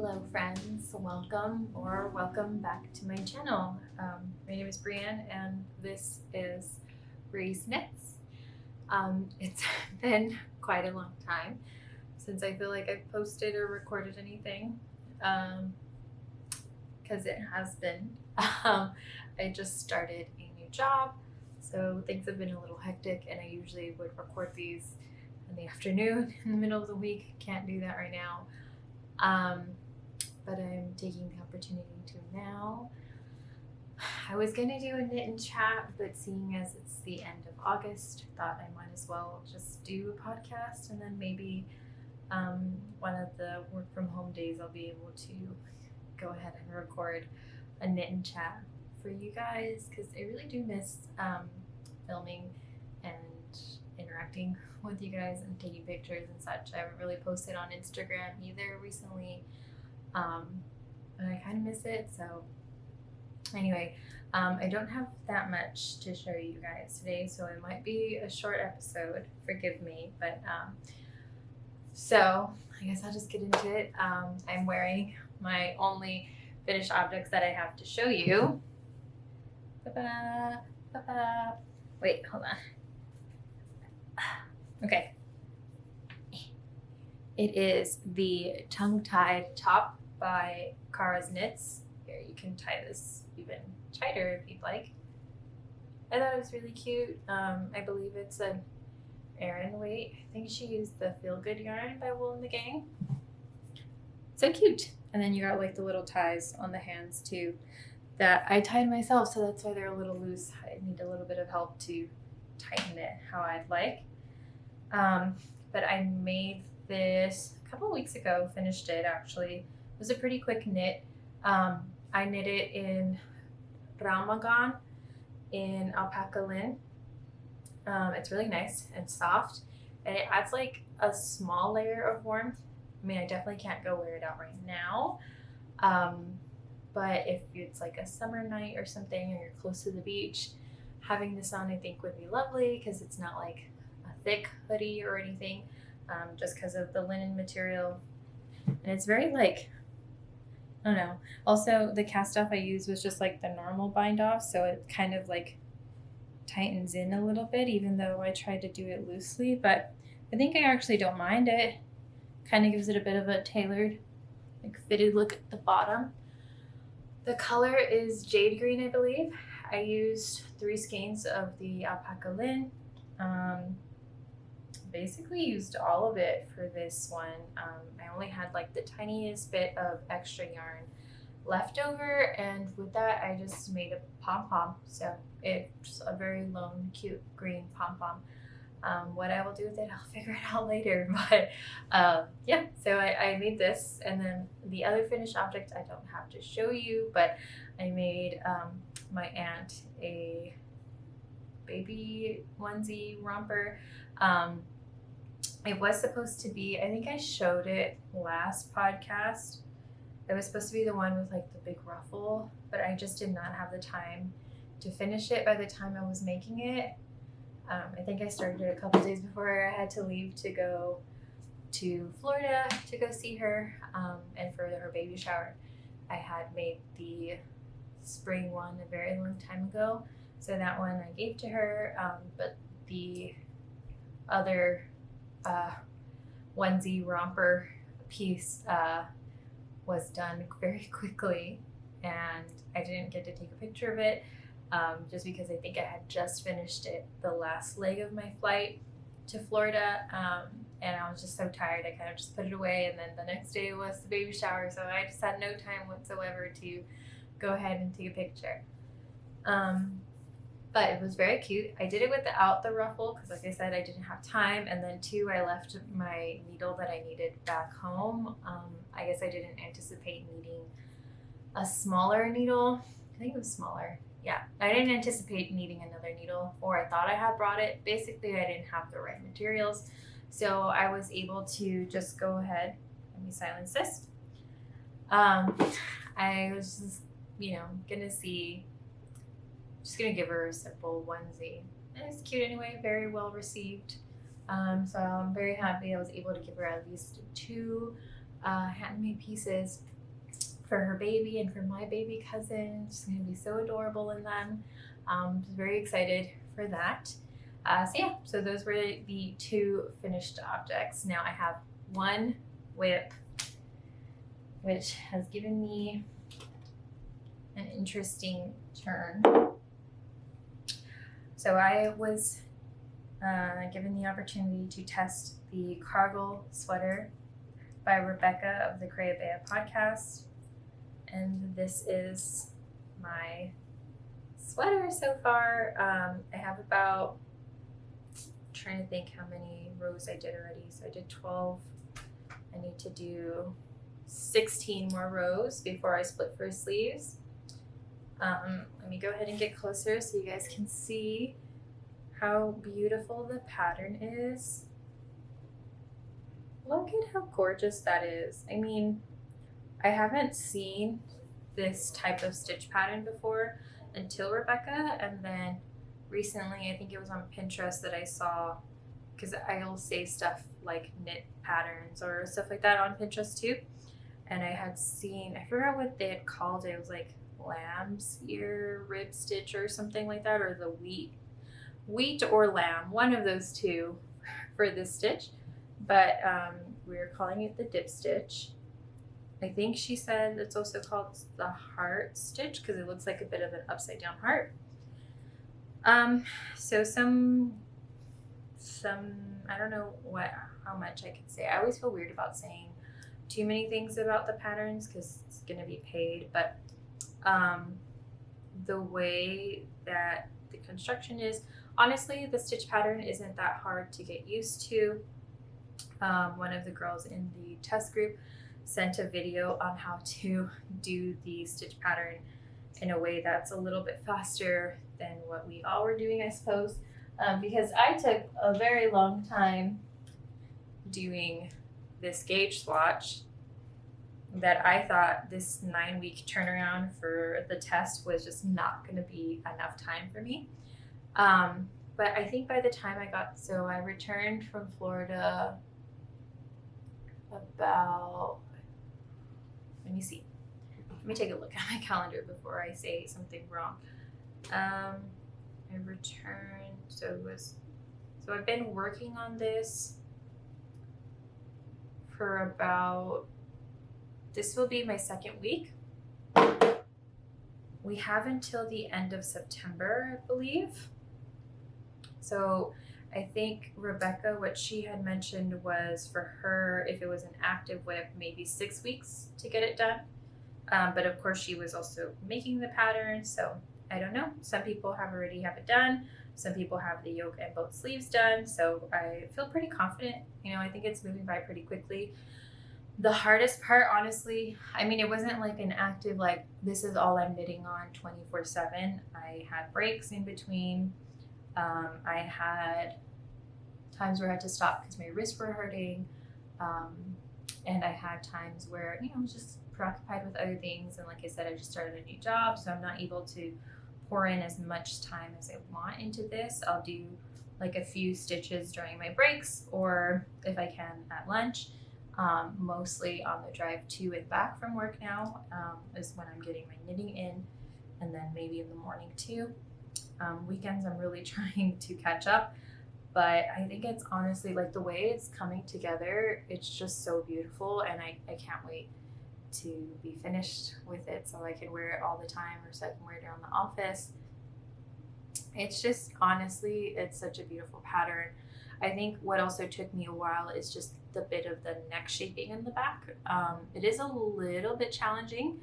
Hello friends, welcome back to my channel. My name is Brienne and this is Bree's Knits. It's been quite a long time since I feel like I've posted or recorded anything because it has been. I just started a new job, so things have been a little hectic, and I usually would record these in the afternoon in the middle of the week. Can't do that right now. But I'm taking the opportunity to now. I was gonna do a knit and chat, but seeing as it's the end of August, thought I might as well just do a podcast, and then maybe one of the work from home days I'll be able to go ahead and record a knit and chat for you guys, because I really do miss filming and interacting with you guys and taking pictures and such. I haven't really posted on Instagram either recently, and I kind of miss it. So anyway, I don't have that much to show you guys today, so it might be a short episode, forgive me, but so I guess I'll just get into it. I'm wearing my only finished objects that I have to show you. Ba-ba, ba-ba. Wait, hold on. Okay. It is the tongue-tied top by Cargill Knits. Here, you can tie this even tighter if you'd like. I thought it was really cute. I believe it's an Aran weight. I think she used the Feel Good yarn by Wool and the Gang. So cute. And then you got like the little ties on the hands too that I tied myself, so that's why they're a little loose. I need a little bit of help to tighten it how I'd like. But I made this a couple weeks ago, finished it actually. It was a pretty quick knit. I knit it in Ramagan in alpaca lin. It's really nice and soft, and it adds like a small layer of warmth. I mean, I definitely can't go wear it out right now, but if it's like a summer night or something, or you're close to the beach, having this on I think would be lovely, because it's not like a thick hoodie or anything, just because of the linen material, and it's very like, I don't know. Also, the cast off I used was just like the normal bind off, so it kind of like tightens in a little bit, even though I tried to do it loosely. But I think I actually don't mind it. Kind of gives it a bit of a tailored, like fitted look at the bottom. The color is jade green, I believe. I used 3 skeins of the alpaca lin. Basically used all of it for this one. I only had like the tiniest bit of extra yarn left over, and with that I just made a pom-pom. So it's a very lone, cute green pom-pom. What I will do with it, I'll figure it out later, but yeah, so I made this, and then the other finished object I don't have to show you, but I made my aunt a baby onesie romper. It was supposed to be, I think I showed it last podcast. It was supposed to be the one with like the big ruffle, but I just did not have the time to finish it by the time I was making it. I think I started it a couple days before I had to leave to go to Florida to go see her, and for her baby shower. I had made the spring one a very long time ago, so that one I gave to her, but the other onesie romper piece was done very quickly, and I didn't get to take a picture of it, just because I think I had just finished it the last leg of my flight to Florida, and I was just so tired I kind of just put it away, and then the next day was the baby shower, so I just had no time whatsoever to go ahead and take a picture. But it was very cute. I did it without the ruffle because, like I said, I didn't have time. And then 2, I left my needle that I needed back home. I guess I didn't anticipate needing a smaller needle. I think it was smaller. Yeah, I didn't anticipate needing another needle, or I thought I had brought it. Basically, I didn't have the right materials. So I was able to just go ahead. Let me silence this. I was just, gonna give her a simple onesie. And it's cute anyway, very well received. So I'm very happy I was able to give her at least 2 handmade pieces for her baby and for my baby cousin. She's going to be so adorable in them. Very excited for that. So those were the 2 finished objects. Now I have one whip, which has given me an interesting turn. So I was given the opportunity to test the Cargill sweater by Rebecca of the Creabea podcast. And this is my sweater so far. I have about, trying to think how many rows I did already. So I did 12. I need to do 16 more rows before I split for sleeves. Let me go ahead and get closer so you guys can see how beautiful the pattern is. Look at how gorgeous that is. I mean, I haven't seen this type of stitch pattern before until Rebecca, and then recently, I think it was on Pinterest that I saw, because I'll say stuff like knit patterns or stuff like that on Pinterest too, and I had seen, I forgot what they had called it. It was like lamb's ear rib stitch or something like that, or the wheat or lamb, one of those two for this stitch. But we were calling it the dip stitch. I think she said it's also called the heart stitch because it looks like a bit of an upside down heart. So some I don't know how much I can say. I always feel weird about saying too many things about the patterns because it's gonna be paid, but the way that the construction is, honestly, the stitch pattern isn't that hard to get used to. One of the girls in the test group sent a video on how to do the stitch pattern in a way that's a little bit faster than what we all were doing, I suppose, because I took a very long time doing this gauge swatch that I thought this 9-week turnaround for the test was just not going to be enough time for me. But I think by the time I returned from Florida about, let me see. Let me take a look at my calendar before I say something wrong. I returned, so I've been working on this for about, this will be my 2nd week. We have until the end of September, I believe. So I think Rebecca, what she had mentioned was for her, if it was an active whip, maybe 6 weeks to get it done. But of course she was also making the pattern, so I don't know. Some people already have it done. Some people have the yoke and both sleeves done. So I feel pretty confident. I think it's moving by pretty quickly. The hardest part, honestly, I mean, it wasn't like an active, like this is all I'm knitting on 24/7. I had breaks in between. I had times where I had to stop because my wrists were hurting. And I had times where, I was just preoccupied with other things. And like I said, I just started a new job, so I'm not able to pour in as much time as I want into this. I'll do like a few stitches during my breaks, or if I can at lunch. Mostly on the drive to and back from work now is when I'm getting my knitting in, and then maybe in the morning too. Weekends I'm really trying to catch up, but I think it's honestly like the way it's coming together, it's just so beautiful, and I can't wait to be finished with it so I can wear it all the time, or so I can wear it around the office. It's just, honestly, it's such a beautiful pattern. I think what also took me a while is just the bit of the neck shaping in the back. It is a little bit challenging,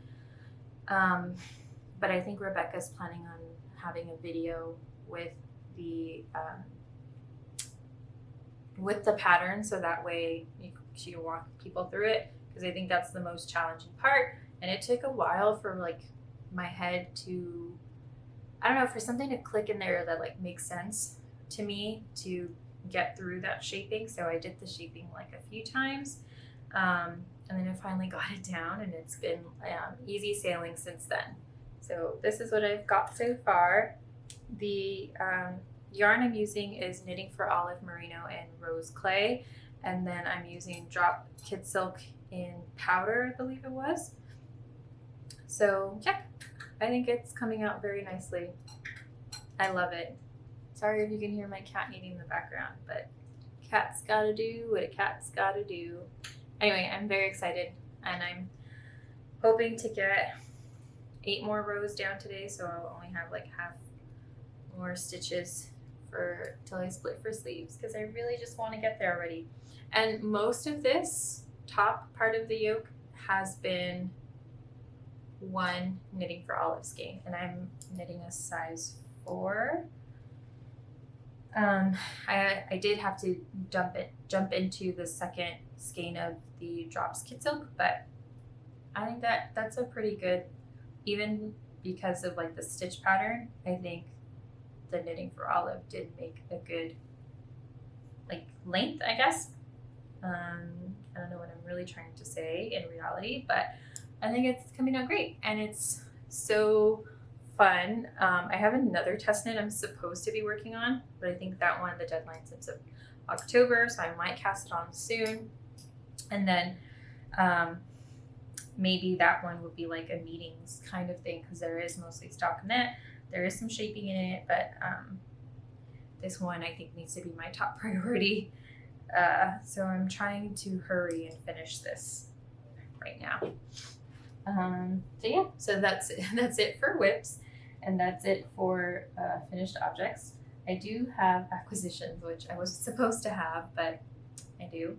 but I think Rebecca's planning on having a video with the pattern, so that way she can walk people through it, because I think that's the most challenging part. And it took a while for like my head to, I don't know, for something to click in there that like makes sense to me to get through that shaping. So I did the shaping like a few times, and then I finally got it down, and it's been easy sailing since then. So this is what I've got so far. The yarn I'm using is Knitting for Olive Merino and Rose Clay, and then I'm using Drop Kid Silk in powder, I believe it was. So yeah, I think it's coming out very nicely. I love it. Sorry if you can hear my cat eating in the background, but cat's gotta do what a cat's gotta do. Anyway, I'm very excited, and I'm hoping to get 8 more rows down today, so I'll only have like half more stitches for till I split for sleeves, because I really just want to get there already. And most of this top part of the yoke has been one knitting for olive skein, and I'm knitting a size 4. I did have to jump into the second skein of the drops kit silk, but I think that's a pretty good, even because of like the stitch pattern. I think the knitting for olive did make a good like length, I guess. I don't know what I'm really trying to say in reality, but I think it's coming out great, and it's so fun. I have another test knit I'm supposed to be working on, but I think that one, the deadline's in October, so I might cast it on soon. And then maybe that one would be like a meetings kind of thing, because there is mostly stockinette. There is some shaping in it, but this one I think needs to be my top priority. So I'm trying to hurry and finish this right now. So yeah, so that's it for whips, and that's it for finished objects. I do have acquisitions, which I wasn't supposed to have, but I do.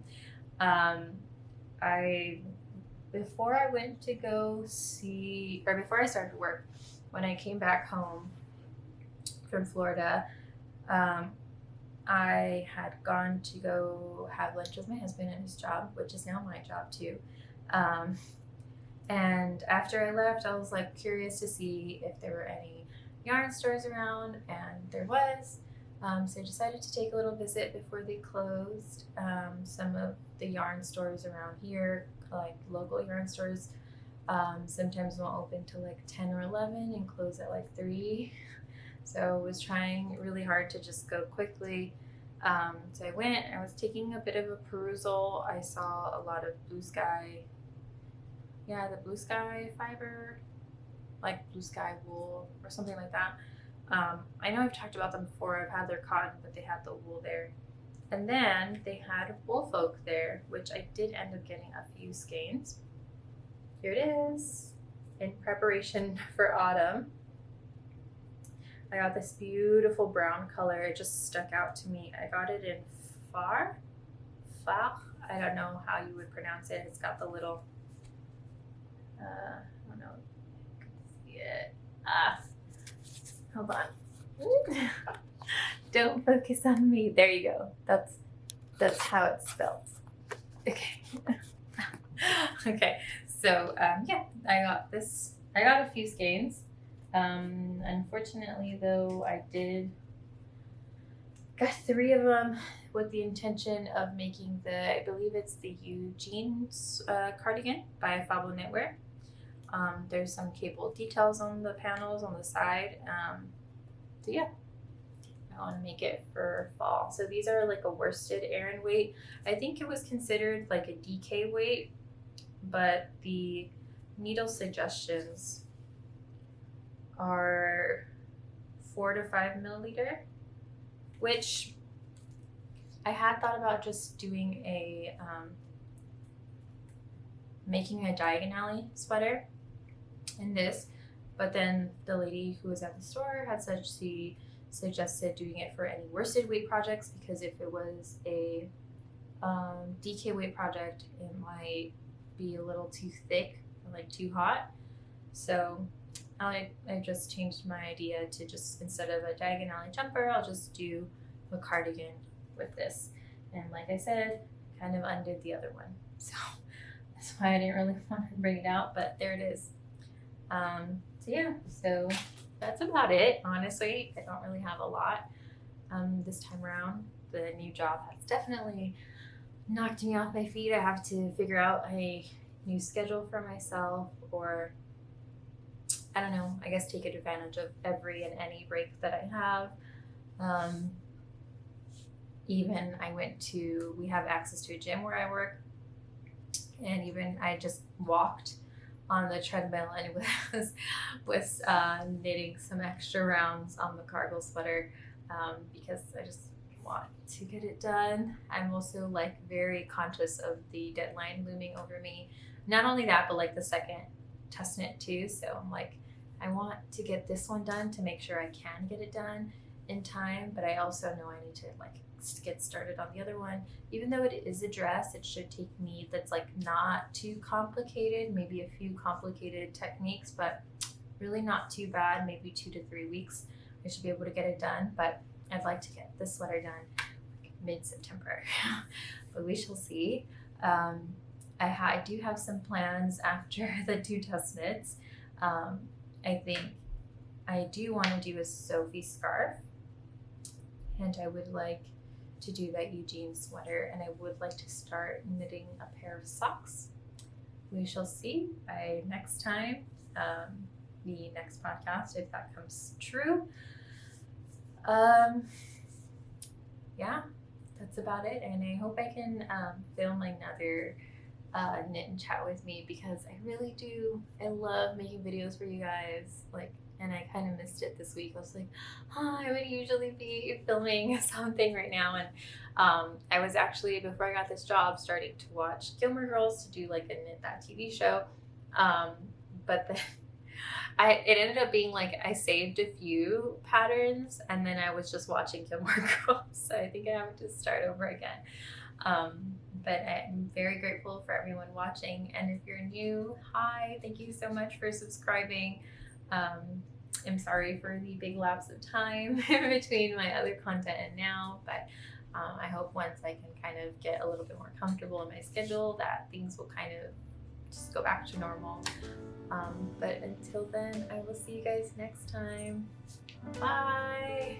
Before I went to go see, or before I started work, when I came back home from Florida, I had gone to go have lunch with my husband at his job, which is now my job too. And after I left, I was like curious to see if there were any yarn stores around, and there was. So I decided to take a little visit before they closed. Some of the yarn stores around here, like local yarn stores, sometimes won't open till like 10 or 11 and close at like 3. So I was trying really hard to just go quickly. So I went, I was taking a bit of a perusal. I saw a lot of Blue Sky, the Blue Sky fiber, like Blue Sky wool or something like that. I know I've talked about them before. I've had their cotton, but they had the wool there. And then they had Woolfolk there, which I did end up getting a few skeins. Here it is, in preparation for autumn. I got this beautiful brown color. It just stuck out to me. I got it in Far. I don't know how you would pronounce it. It's got the little, I don't know if you can see it. Hold on. Don't focus on me. There you go. That's how it's spelled. Okay. Okay. So yeah, I got this. I got a few skeins. Unfortunately, though, I got 3 of them with the intention of making I believe it's the Eugene's cardigan by Fabo Knitwear. There's some cable details on the panels on the side. So yeah, I want to make it for fall. So these are like a worsted Aran weight. I think it was considered like a DK weight, but the needle suggestions are 4 to 5 milliliter, which I had thought about just doing making a diagonally sweater in this, but then the lady who was at the store had said she suggested doing it for any worsted weight projects, because if it was a DK weight project, it might be a little too thick or like too hot. So I just changed my idea to just, instead of a diagonally jumper, I'll just do a cardigan with this. And like I said, kind of undid the other one. So that's why I didn't really want to bring it out, but there it is. So yeah, so that's about it. Honestly, I don't really have a lot this time around. The new job has definitely knocked me off my feet. I have to figure out a new schedule for myself, or I don't know, I guess take advantage of every and any break that I have. Even we have access to a gym where I work, and even I just walked on the treadmill and was knitting some extra rounds on the Cargill sweater because I just want to get it done. I'm also like very conscious of the deadline looming over me. Not only that, but like the second test knit too. So I'm like, I want to get this one done to make sure I can get it done in time, but I also know I need to like get started on the other one. Even though it is a dress, it should take me, that's like not too complicated, maybe a few complicated techniques, but really not too bad, maybe 2 to 3 weeks. I should be able to get it done, but I'd like to get this sweater done like mid-September, but we shall see. I do have some plans after the 2 test knits. I think I do want to do a Sophie scarf, and I would like to do that Eugene sweater, and I would like to start knitting a pair of socks. We shall see by next time, the next podcast, if that comes true. Yeah, that's about it, and I hope I can film another knit and chat with me, because I really do. I love making videos for you guys, like, and I kind of missed it this week. I was like, I would usually be filming something right now, and I was actually, before I got this job, starting to watch Gilmore Girls to do like a Knit That TV show, but then it ended up being like I saved a few patterns and then I was just watching Gilmore Girls, so I think I have to start over again. But I'm very grateful for everyone watching, and if you're new, hi, thank you so much for subscribing. I'm sorry for the big lapse of time between my other content and now, but I hope once I can kind of get a little bit more comfortable in my schedule that things will kind of just go back to normal. But until then, I will see you guys next time. Bye!